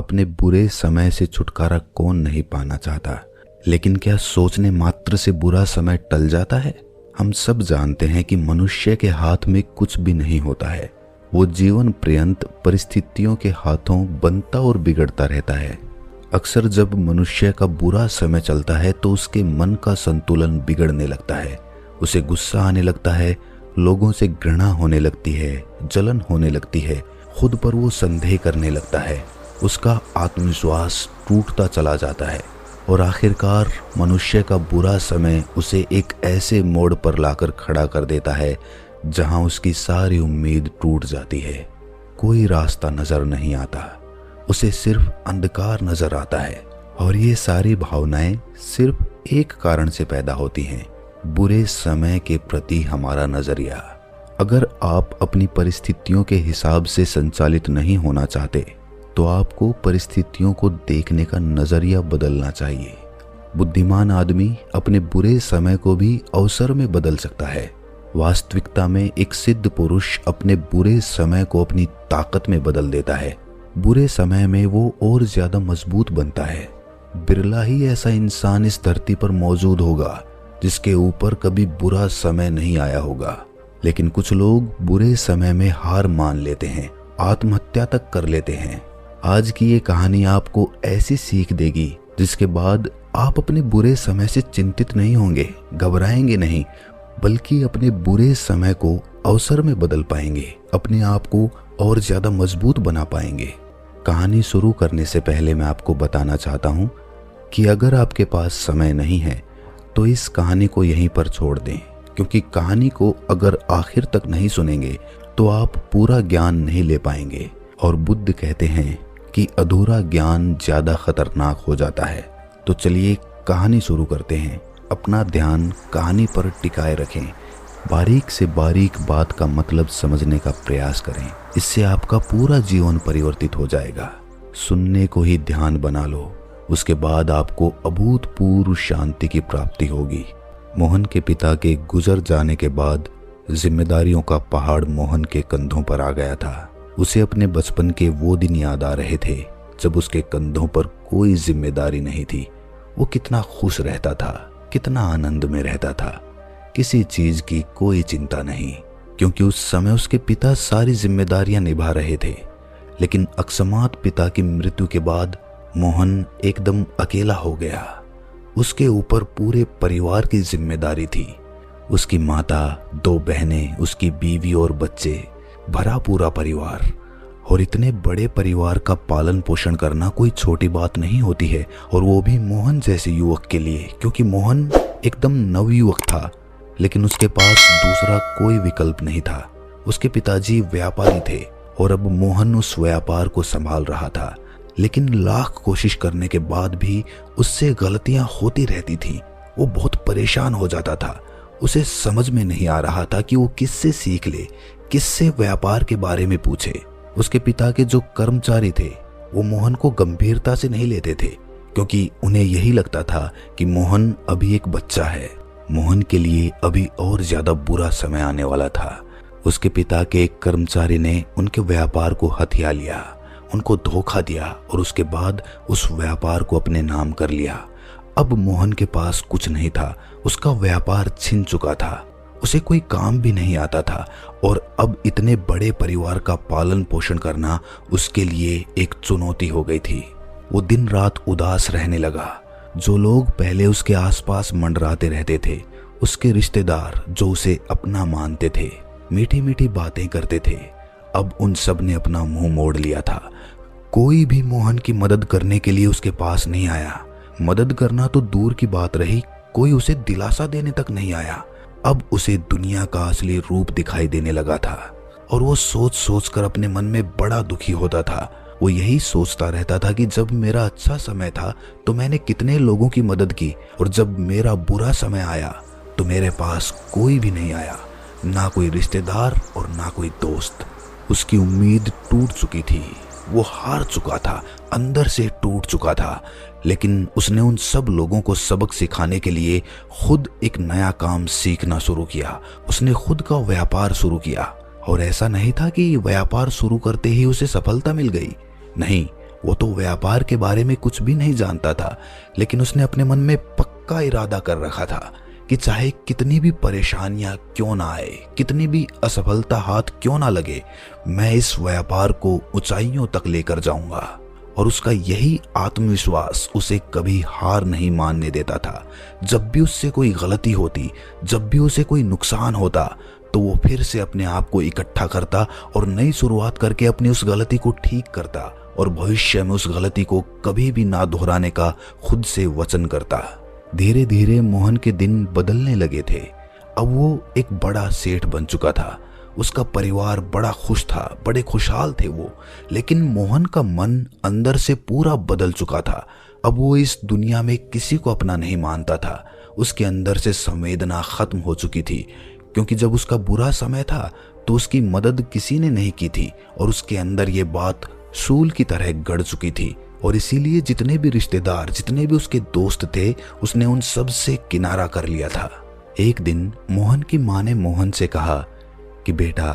अपने बुरे समय से छुटकारा कौन नहीं पाना चाहता, लेकिन क्या सोचने मात्र से बुरा समय टल जाता है? हम सब जानते हैं कि मनुष्य के हाथ में कुछ भी नहीं होता है। वो जीवन पर्यंत परिस्थितियों के हाथों बनता और बिगड़ता रहता है। अक्सर जब मनुष्य का बुरा समय चलता है तो उसके मन का संतुलन बिगड़ने लगता है। उसे गुस्सा आने लगता है, लोगों से घृणा होने लगती है, जलन होने लगती है, खुद पर वो संदेह करने लगता है, उसका आत्मविश्वास टूटता चला जाता है और आखिरकार मनुष्य का बुरा समय उसे एक ऐसे मोड़ पर लाकर खड़ा कर देता है जहां उसकी सारी उम्मीद टूट जाती है। कोई रास्ता नजर नहीं आता, उसे सिर्फ अंधकार नजर आता है। और ये सारी भावनाएं सिर्फ एक कारण से पैदा होती हैं, बुरे समय के प्रति हमारा नजरिया। अगर आप अपनी परिस्थितियों के हिसाब से संचालित नहीं होना चाहते तो आपको परिस्थितियों को देखने का नजरिया बदलना चाहिए। बुद्धिमान आदमी अपने बुरे समय को भी अवसर में बदल सकता है। वास्तविकता में एक सिद्ध पुरुष अपने बुरे समय को अपनी ताकत में बदल देता है। बुरे समय में वो और ज्यादा मजबूत बनता है। बिरला ही ऐसा इंसान इस धरती पर मौजूद होगा जिसके ऊपर कभी बुरा समय नहीं आया होगा। लेकिन कुछ लोग बुरे समय में हार मान लेते हैं, आत्महत्या तक कर लेते हैं। आज की ये कहानी आपको ऐसी सीख देगी जिसके बाद आप अपने बुरे समय से चिंतित नहीं होंगे, घबराएंगे नहीं, बल्कि अपने बुरे समय को अवसर में बदल पाएंगे, अपने आप को और ज्यादा मजबूत बना पाएंगे। कहानी शुरू करने से पहले मैं आपको बताना चाहता हूँ कि अगर आपके पास समय नहीं है तो इस कहानी को यहीं पर छोड़ दें, क्योंकि कहानी को अगर आखिर तक नहीं सुनेंगे तो आप पूरा ज्ञान नहीं ले पाएंगे। और बुद्ध कहते हैं कि अधूरा ज्ञान ज्यादा खतरनाक हो जाता है। तो चलिए कहानी शुरू करते हैं। अपना ध्यान कहानी पर टिकाए रखें, बारीक से बारीक बात का मतलब समझने का प्रयास करें। इससे आपका पूरा जीवन परिवर्तित हो जाएगा। सुनने को ही ध्यान बना लो, उसके बाद आपको अभूतपूर्व शांति की प्राप्ति होगी। मोहन के पिता के गुजर जाने के बाद जिम्मेदारियों का पहाड़ मोहन के कंधों पर आ गया था। उसे अपने बचपन के वो दिन याद आ रहे थे जब उसके कंधों पर कोई जिम्मेदारी नहीं थी। वो कितना खुश रहता था, कितना आनंद में रहता था। किसी चीज की कोई चिंता नहीं, क्योंकि उस समय उसके पिता सारी जिम्मेदारियां निभा रहे थे। लेकिन अकस्मात पिता की मृत्यु के बाद मोहन एकदम अकेला हो गया। उसके ऊपर पूरे परिवार की जिम्मेदारी थी। उसकी माता, 2 बहनें, उसकी बीवी और बच्चे, भरा पूरा परिवार। और इतने बड़े परिवार का पालन पोषण करना कोई छोटी बात नहीं होती है, और वो भी मोहन जैसे युवक के लिए, क्योंकि मोहन एकदम नवयुवक था। लेकिन उसके पास दूसरा कोई विकल्प नहीं था। उसके पिताजी व्यापारी थे और अब मोहन उस व्यापार को संभाल रहा था। लेकिन लाख कोशिश करने के बाद भी उससे गलतियां होती रहती थी। वो बहुत परेशान हो जाता था। उसे समझ में नहीं आ रहा था कि वो किससे सीख ले, किससे व्यापार के बारे में पूछे। उसके पिता के जो कर्मचारी थे वो मोहन को गंभीरता से नहीं लेते थे, क्योंकि उन्हें यही लगता था कि मोहन अभी एक बच्चा है। मोहन के लिए अभी और ज्यादा बुरा समय आने वाला था। उसके पिता के एक कर्मचारी ने उनके व्यापार को हथिया लिया, उनको धोखा दिया और उसके बाद उस व्यापार को अपने नाम कर लिया। अब मोहन के पास कुछ नहीं था, उसका व्यापार छिन चुका था, उसे कोई काम भी नहीं आता था और अब इतने बड़े परिवार का पालन पोषण करना उसके लिए एक चुनौती हो गई थी। वो दिन रात उदास रहने लगा। जो लोग पहले उसके आसपास मंडराते रहते थे, उसके रिश्तेदार जो उसे अपना मानते थे, मीठी मीठी बातें करते थे, अब उन सब ने अपना मुंह मोड़ लिया था। कोई भी मोहन की मदद करने के लिए उसके पास नहीं आया। मदद करना तो दूर की बात रही, कोई उसे दिलासा देने तक नहीं आया। अब उसे दुनिया का असली रूप दिखाई देने लगा था और वो सोच सोच कर अपने मन में बड़ा दुखी होता था। वो यही सोचता रहता था कि जब मेरा अच्छा समय था तो मैंने कितने लोगों की मदद की, और जब मेरा बुरा समय आया तो मेरे पास कोई भी नहीं आया, ना कोई रिश्तेदार और ना कोई दोस्त। उसकी उम्मीद टूट चुकी थी, वो हार चुका था, अंदर से टूट चुका था। लेकिन उसने उन सब लोगों को सबक सिखाने के लिए खुद एक नया काम सीखना शुरू किया। उसने खुद का व्यापार शुरू किया। और ऐसा नहीं था कि व्यापार शुरू करते ही उसे सफलता मिल गई, नहीं, वो तो व्यापार के बारे में कुछ भी नहीं जानता था, लेकिन उसने अपने मन में पक्का इरादा कर रखा था कि चाहे कितनी भी परेशानियां क्यों ना आए, कितनी भी असफलता हाथ क्यों ना लगे, मैं इस व्यापार को ऊंचाइयों तक लेकर जाऊंगा। और उसका यही आत्मविश्वास उसे कभी हार नहीं मानने देता था। जब भी उससे कोई गलती होती, जब भी उसे कोई नुकसान होता, तो वो फिर से अपने आप को इकट्ठा करता और नई शुरुआत करके अपनी उस गलती को ठीक करता और भविष्य में उस गलती को कभी भी ना दोहराने का खुद से वचन करता। धीरे धीरे मोहन के दिन बदलने लगे थे। अब वो एक बड़ा सेठ बन चुका था। उसका परिवार बड़ा खुश था, बड़े खुशहाल थे वो। लेकिन मोहन का मन अंदर से पूरा बदल चुका था। अब वो इस दुनिया में किसी को अपना नहीं मानता था। उसके अंदर से संवेदना खत्म हो चुकी थी, क्योंकि जब उसका बुरा समय था तो उसकी मदद किसी ने नहीं की थी और उसके अंदर ये बात सूल की तरह गड़ चुकी थी। और इसीलिए जितने भी रिश्तेदार, जितने भी उसके दोस्त थे, उसने उन सब से किनारा कर लिया था। एक दिन मोहन की माँ ने मोहन से कहा कि बेटा,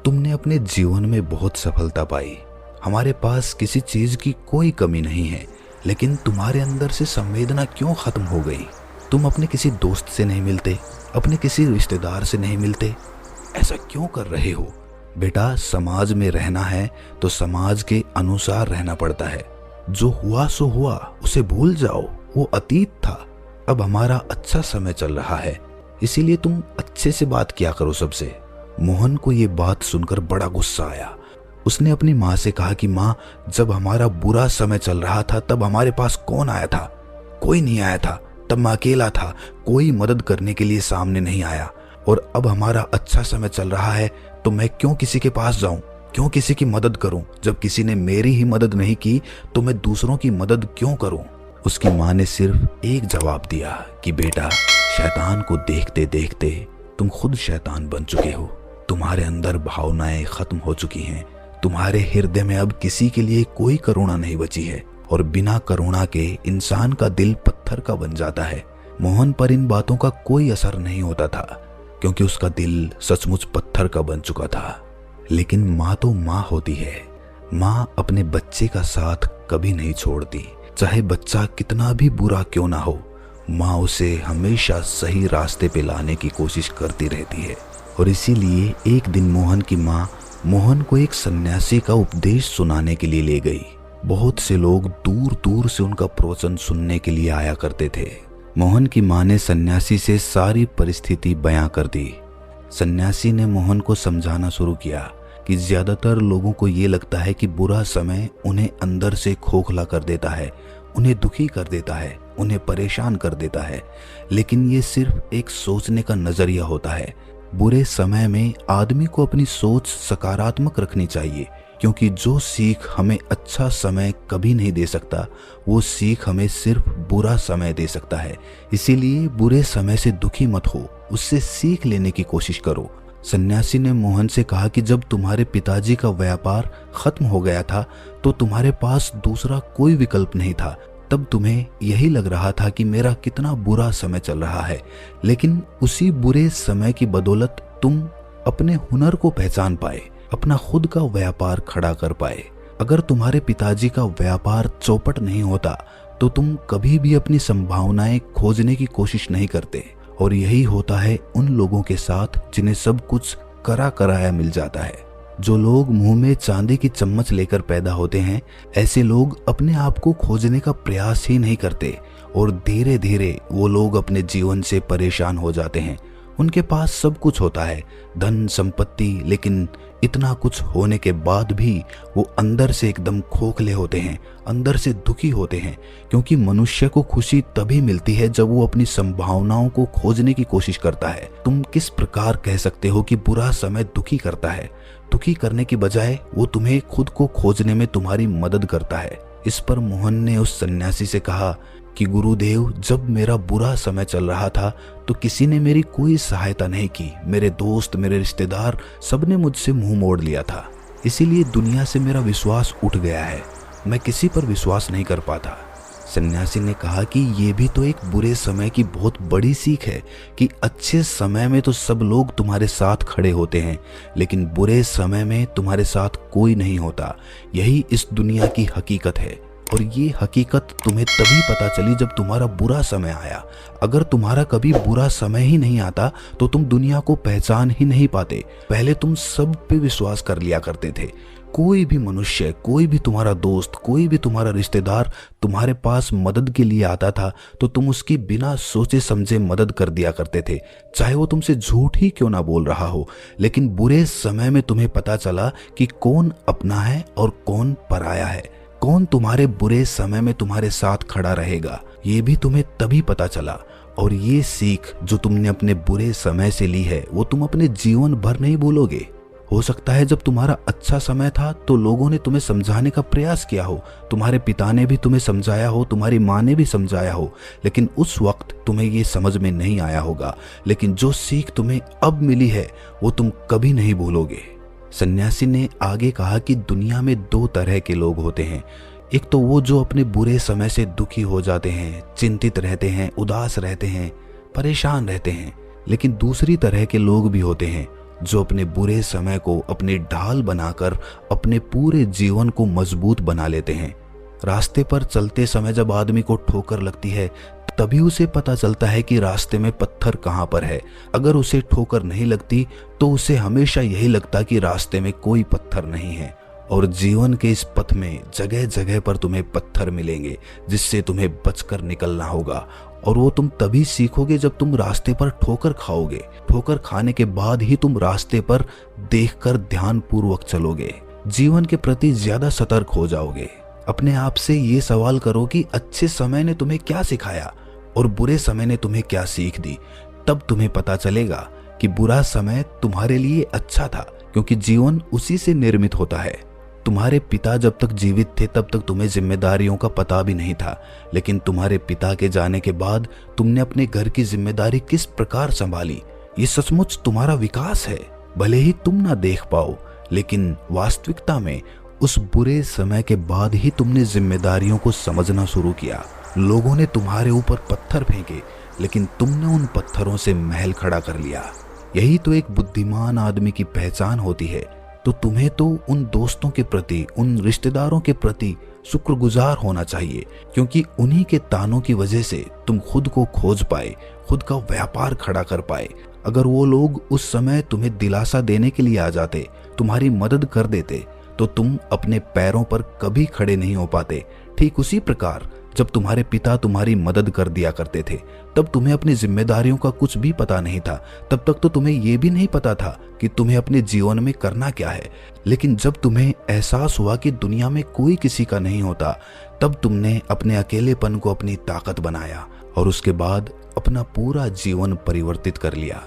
तुमने अपने जीवन में बहुत सफलता पाई, हमारे पास किसी चीज की कोई कमी नहीं है, लेकिन तुम्हारे अंदर से संवेदना क्यों खत्म हो गई? तुम अपने किसी दोस्त से नहीं मिलते, अपने किसी रिश्तेदार से नहीं मिलते, ऐसा क्यों कर रहे हो? बेटा, समाज में रहना है तो समाज के अनुसार रहना पड़ता है। जो हुआ सो हुआ, उसे भूल जाओ, वो अतीत था। अब हमारा अच्छा समय चल रहा है, इसीलिए तुम अच्छे से बात किया करो सबसे। मोहन को ये बात सुनकर बड़ा गुस्सा आया। उसने अपनी माँ से कहा कि माँ, जब हमारा बुरा समय चल रहा था तब हमारे पास कौन आया था? कोई नहीं आया था। तब मैं अकेला था, कोई मदद करने के लिए सामने नहीं आया। और अब हमारा अच्छा समय चल रहा है तो मैं क्यों किसी के पास जाऊं, क्यों किसी की मदद करूं? जब किसी ने मेरी ही मदद नहीं की तो मैं दूसरों की मदद क्यों करूं? उसकी माँ ने सिर्फ एक जवाब दिया कि बेटा, शैतान को देखते देखते तुम खुद शैतान बन चुके हो। तुम्हारे अंदर भावनाएं खत्म हो चुकी हैं। तुम्हारे हृदय में अब किसी के लिए कोई करुणा नहीं बची है और बिना करुणा के इंसान का दिल पत्थर का बन जाता है। मोहन पर इन बातों का कोई असर नहीं होता था, क्योंकि उसका दिल सचमुच पत्थर का बन चुका था। लेकिन माँ तो माँ होती है। माँ अपने बच्चे का साथ कभी नहीं छोड़ती, चाहे बच्चा कितना भी बुरा क्यों ना हो। माँ उसे हमेशा सही रास्ते पे लाने की कोशिश करती रहती है। और इसीलिए एक दिन मोहन की माँ मोहन को एक सन्यासी का उपदेश सुनाने के लिए ले गई। बहुत से लोग दूर दूर से उनका प्रवचन सुनने के लिए आया करते थे। मोहन की माँ ने सन्यासी से सारी परिस्थिति बयां कर दी। सन्यासी ने मोहन को समझाना शुरू किया कि ज्यादातर लोगों को ये लगता है कि बुरा समय उन्हें अंदर से खोखला कर देता है, उन्हें दुखी कर देता है, उन्हें परेशान कर देता है। लेकिन ये सिर्फ एक सोचने का नजरिया होता है। बुरे समय में आदमी को अपनी सोच सकारात्मक रखनी चाहिए, क्योंकि जो सीख हमें अच्छा समय कभी नहीं दे सकता, वो सीख हमें सिर्फ बुरा समय दे सकता है। इसीलिए बुरे समय से दुखी मत हो, उससे सीख लेने की कोशिश करो। सन्यासी ने मोहन से कहा कि जब तुम्हारे पिताजी का व्यापार खत्म हो गया था तो तुम्हारे पास दूसरा कोई विकल्प नहीं था। तब तुम्हें यही लग रहा था कि मेरा कितना बुरा समय चल रहा है, लेकिन उसी बुरे समय की बदौलत तुम अपने हुनर को पहचान पाए, अपना खुद का व्यापार खड़ा कर पाए। अगर तुम्हारे पिताजी का व्यापार चौपट नहीं होता तो तुम कभी भी अपनी संभावनाएं खोजने की कोशिश नहीं करते। और यही होता है उन लोगों के साथ जिन्हें सब कुछ करा कराया मिल जाता है। जो लोग मुंह में चांदी की चम्मच लेकर पैदा होते हैं, ऐसे लोग अपने आप को खोजने का प्रयास ही नहीं करते और धीरे धीरे वो लोग अपने जीवन से परेशान हो जाते हैं। उनके पास सब कुछ होता है, धन संपत्ति, लेकिन इतना कुछ होने के बाद भी वो अंदर से एकदम खोखले होते हैं, अंदर से दुखी होते हैं। क्योंकि मनुष्य को खुशी तभी मिलती है जब वो अपनी संभावनाओं को खोजने की कोशिश करता है। तुम किस प्रकार कह सकते हो कि बुरा समय दुखी करता है? दुखी करने की बजाय वो तुम्हें खुद को खोजने में तुम्हारी मदद करता है। इस पर मोहन ने उस सन्यासी से कहा कि गुरुदेव, जब मेरा बुरा समय चल रहा था तो किसी ने मेरी कोई सहायता नहीं की। मेरे दोस्त, मेरे रिश्तेदार, सबने मुझसे मुंह मोड़ लिया था। इसीलिए दुनिया से मेरा विश्वास उठ गया है। मैं किसी पर विश्वास नहीं कर पाता। सन्यासी ने कहा कि ये भी तो एक बुरे समय की बहुत बड़ी सीख है कि अच्छे समय में तो सब लोग तुम्हारे साथ खड़े होते हैं, लेकिन बुरे समय में तुम्हारे साथ कोई नहीं होता। यही इस दुनिया की हकीकत है। और ये हकीकत तुम्हें तभी पता चली जब तुम्हारा बुरा समय आया। अगर तुम्हारा कभी बुरा समय ही नहीं आता तो तुम दुनिया को पहचान ही नहीं पाते। पहले तुम सब पे विश्वास कर लिया करते थे। कोई भी मनुष्य, कोई भी तुम्हारा दोस्त, कोई भी तुम्हारा रिश्तेदार तुम्हारे पास मदद के लिए आता था तो तुम उसकी बिना सोचे समझे मदद कर दिया करते थे, चाहे वो तुमसे झूठ ही क्यों ना बोल रहा हो। लेकिन बुरे समय में तुम्हें पता चला कि कौन अपना है और कौन पराया है, कौन तुम्हारे बुरे समय में तुम्हारे साथ खड़ा रहेगा, ये भी तुम्हें तभी पता चला। और ये सीख जो तुमने अपने बुरे समय से ली है वो तुम अपने जीवन भर नहीं भूलोगे। हो सकता है जब तुम्हारा अच्छा समय था तो लोगों ने तुम्हें समझाने का प्रयास किया हो, तुम्हारे पिता ने भी तुम्हें समझाया हो, तुम्हारी माँ ने भी समझाया हो, लेकिन उस वक्त तुम्हें ये समझ में नहीं आया होगा। लेकिन जो सीख तुम्हें अब मिली है वो तुम कभी नहीं भूलोगे। सन्यासी ने आगे कहा कि दुनिया में दो तरह के लोग होते हैं। एक तो वो जो अपने बुरे समय से दुखी हो जाते हैं, चिंतित रहते हैं, उदास रहते हैं, परेशान रहते हैं। लेकिन दूसरी तरह के लोग भी होते हैं जो अपने बुरे समय को अपनी ढाल बनाकर अपने पूरे जीवन को मजबूत बना लेते हैं। रास्ते पर चलते समय जब आदमी को ठोकर लगती है तभी उसे पता चलता है कि रास्ते में पत्थर कहाँ पर है। अगर उसे ठोकर नहीं लगती तो उसे हमेशा यही लगता कि रास्ते में कोई पत्थर नहीं है। और जीवन के इस पथ में जगह जगह पर तुम्हें पत्थर मिलेंगे जिससे तुम्हें बचकर निकलना होगा। और वो तुम तभी सीखोगे जब तुम रास्ते पर ठोकर खाओगे। ठोकर खाने के बाद ही तुम रास्ते पर देखकर ध्यानपूर्वक चलोगे, जीवन के प्रति ज्यादा सतर्क हो जाओगे। अपने आप से ये सवाल करो कि अच्छे समय ने तुम्हें क्या सिखाया और बुरे समय ने तुम्हें क्या सीख दी। तब तुम्हें पता चलेगा कि बुरा समय तुम्हारे लिए अच्छा था, क्योंकि जीवन उसी से निर्मित होता है। तुम्हारे पिता जब तक जीवित थे तब तक तुम्हें जिम्मेदारियों का पता भी नहीं था, लेकिन तुम्हारे पिता के जाने के बाद तुमने अपने घर की जिम्मेदारी किस प्रकार संभाली, ये सचमुच तुम्हारा विकास है। भले ही तुम ना देख पाओ, लेकिन वास्तविकता में उस बुरे समय के बाद ही तुमने जिम्मेदारियों को समझना शुरू किया। लोगों ने तुम्हारे ऊपर पत्थर फेंके, लेकिन तुमने उन पत्थरों से महल खड़ा कर लिया। यही तो एक बुद्धिमान आदमी की पहचान होती है। तो तुम्हें तो उन दोस्तों के प्रति, उन रिश्तेदारों के प्रति शुक्रगुजार होना चाहिए, क्योंकि उन्हीं के तानों की वजह से तुम खुद को खोज पाए, खुद का व्यापार खड़ा कर पाए। अगर वो लोग उस समय तुम्हें दिलासा देने के लिए आ जाते, तुम्हारी मदद कर देते, तो तुम अपने पैरों पर कभी खड़े नहीं हो पाते। ठीक उसी प्रकार जब तुम्हारे पिता तुम्हारी मदद कर दिया करते थे तब तुम्हें अपनी जिम्मेदारियों का कुछ भी पता नहीं था। तब तक तो तुम्हें यह भी नहीं पता था कि तुम्हें अपने जीवन में करना क्या है। लेकिन जब तुम्हें एहसास हुआ कि दुनिया में कोई किसी का नहीं होता, तब तुमने अपने अकेलेपन को अपनी ताकत बनाया और उसके बाद अपना पूरा जीवन परिवर्तित कर लिया।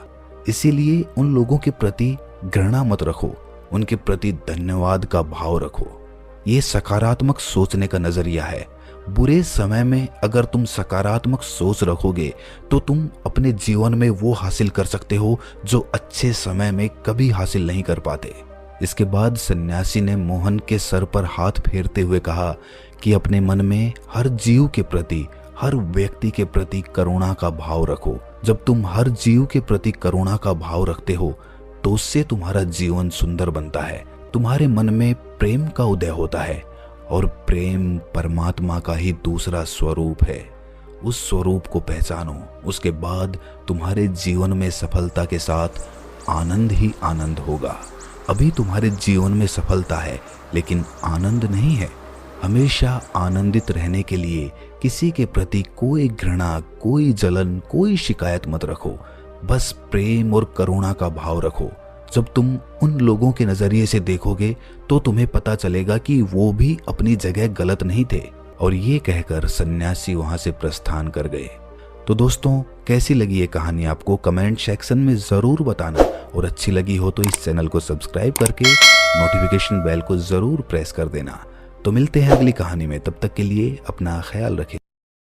इसीलिए उन लोगों के प्रति घृणा मत रखो, उनके प्रति धन्यवाद का भाव रखो। ये सकारात्मक सोचने का नजरिया है। बुरे समय में अगर तुम सकारात्मक सोच रखोगे तो तुम अपने जीवन में वो हासिल कर सकते हो जो अच्छे समय में कभी हासिल नहीं कर पाते। इसके बाद सन्यासी ने मोहन के सर पर हाथ फेरते हुए कहा कि अपने मन में हर जीव के प्रति, हर व्यक्ति के प्रति करुणा का भाव रखो। जब तुम हर जीव के प्रति करुणा का भाव रखते हो तो उससे तुम्हारा जीवन सुंदर बनता है। तुम्हारे मन में प्रेम का उदय होता है और प्रेम परमात्मा का ही दूसरा स्वरूप है। उस स्वरूप को पहचानो, उसके बाद तुम्हारे जीवन में सफलता के साथ आनंद ही आनंद होगा। अभी तुम्हारे जीवन में सफलता है लेकिन आनंद नहीं है। हमेशा आनंदित रहने के लिए किसी के प्रति कोई घृणा, कोई जलन, कोई शिकायत मत रखो। बस प्रेम और करुणा का भाव रखो। जब तुम उन लोगों के नजरिए से देखोगे तो तुम्हें पता चलेगा कि वो भी अपनी जगह गलत नहीं थे। और ये कहकर सन्यासी वहां से प्रस्थान कर गए। तो दोस्तों, कैसी लगी ये कहानी आपको कमेंट सेक्शन में जरूर बताना, और अच्छी लगी हो तो इस चैनल को सब्सक्राइब करके नोटिफिकेशन बेल को जरूर प्रेस कर देना। तो मिलते हैं अगली कहानी में, तब तक के लिए अपना ख्याल रखें।